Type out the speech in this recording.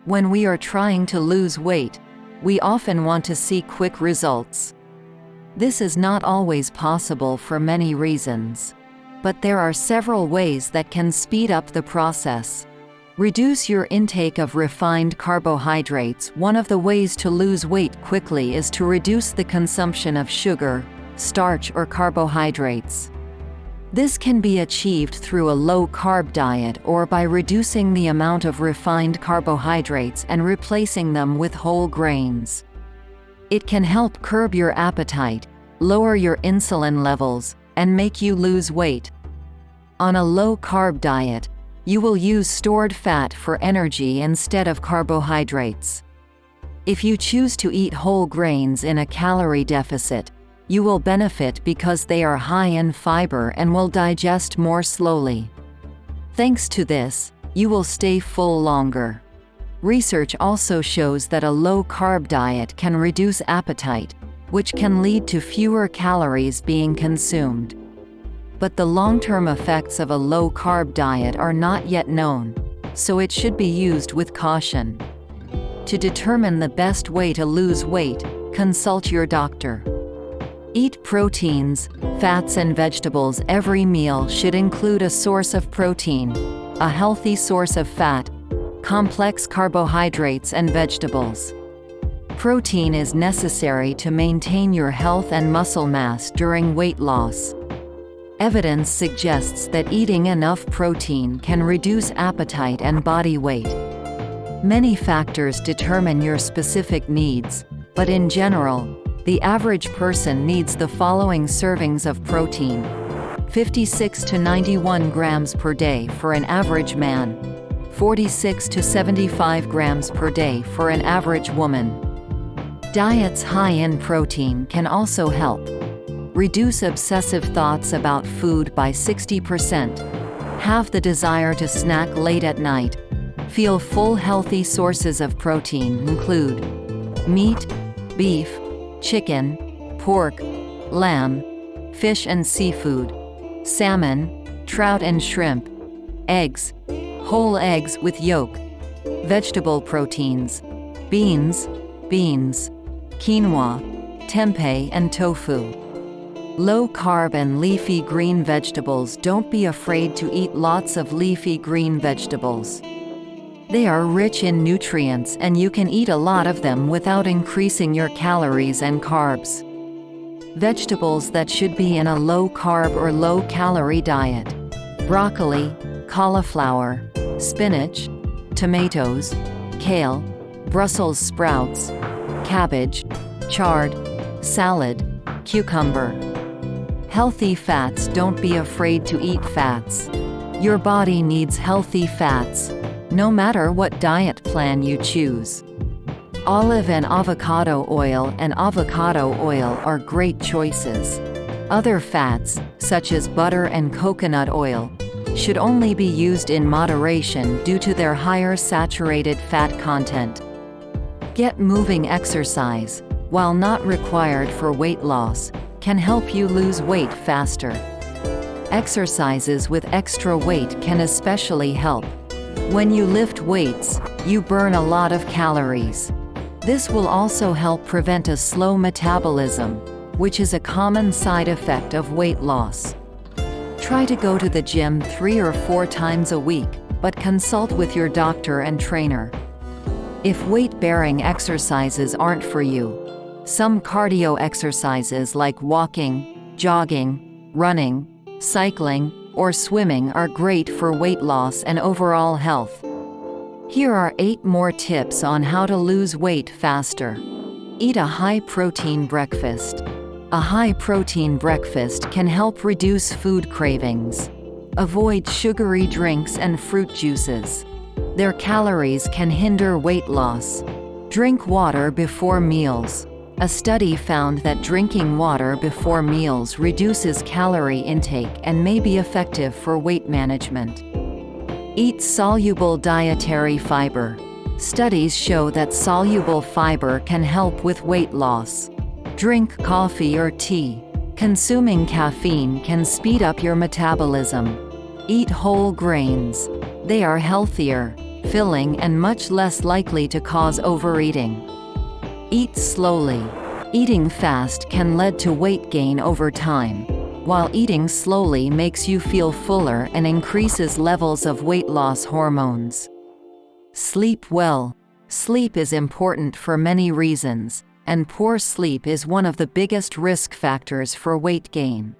When we are trying to lose weight, we often want to see quick results. This is not always possible for many reasons. But there are several ways that can speed up the process. Reduce your intake of refined carbohydrates. One of the ways to lose weight quickly is to reduce the consumption of sugar, starch, or carbohydrates. This can be achieved through a low-carb diet or by reducing the amount of refined carbohydrates and replacing them with whole grains. It can help curb your appetite, lower your insulin levels, and make you lose weight. On a low-carb diet, you will use stored fat for energy instead of carbohydrates. If you choose to eat whole grains in a calorie deficit, you will benefit because they are high in fiber and will digest more slowly. Thanks to this, you will stay full longer. Research also shows that a low-carb diet can reduce appetite, which can lead to fewer calories being consumed. But the long-term effects of a low-carb diet are not yet known, so it should be used with caution. To determine the best way to lose weight, consult your doctor. Eat proteins, fats and vegetables. Every meal should include a source of protein, a healthy source of fat, complex carbohydrates and vegetables. Protein is necessary to maintain your health and muscle mass during weight loss. Evidence suggests that eating enough protein can reduce appetite and body weight. Many factors determine your specific needs, but in general, the average person needs the following servings of protein: 56 to 91 grams per day for an average man, 46 to 75 grams per day for an average woman. Diets high in protein can also help reduce obsessive thoughts about food by 60%, have the desire to snack late at night, feel full. Healthy sources of protein include meat, beef, chicken, pork, lamb, fish and seafood, salmon, trout and shrimp, eggs, whole eggs with yolk, vegetable proteins, beans, quinoa, tempeh and tofu. Low-carb and leafy green vegetables. Don't be afraid to eat lots of leafy green vegetables. They are rich in nutrients and you can eat a lot of them without increasing your calories and carbs. Vegetables that should be in a low-carb or low-calorie diet: broccoli, cauliflower, spinach, tomatoes, kale, Brussels sprouts, cabbage, chard, salad, cucumber. Healthy fats. Don't be afraid to eat fats. Your body needs healthy fats, no matter what diet plan you choose. Olive and avocado oil are great choices. Other fats, such as butter and coconut oil, should only be used in moderation due to their higher saturated fat content. Get moving. Exercise, while not required for weight loss, can help you lose weight faster. Exercises with extra weight can especially help. When you lift weights, you burn a lot of calories. This will also help prevent a slow metabolism, which is a common side effect of weight loss. Try to go to the gym 3 or 4 times a week, but consult with your doctor and trainer. If weight-bearing exercises aren't for you, some cardio exercises like walking, jogging, running, cycling, or swimming are great for weight loss and overall health. Here are 8 more tips on how to lose weight faster. Eat a high-protein breakfast. A high-protein breakfast can help reduce food cravings. Avoid sugary drinks and fruit juices. Their calories can hinder weight loss. Drink water before meals. A study found that drinking water before meals reduces calorie intake and may be effective for weight management. Eat soluble dietary fiber. Studies show that soluble fiber can help with weight loss. Drink coffee or tea. Consuming caffeine can speed up your metabolism. Eat whole grains. They are healthier, filling and much less likely to cause overeating. Eat slowly. Eating fast can lead to weight gain over time, while eating slowly makes you feel fuller and increases levels of weight loss hormones. Sleep well. Sleep is important for many reasons, and poor sleep is one of the biggest risk factors for weight gain.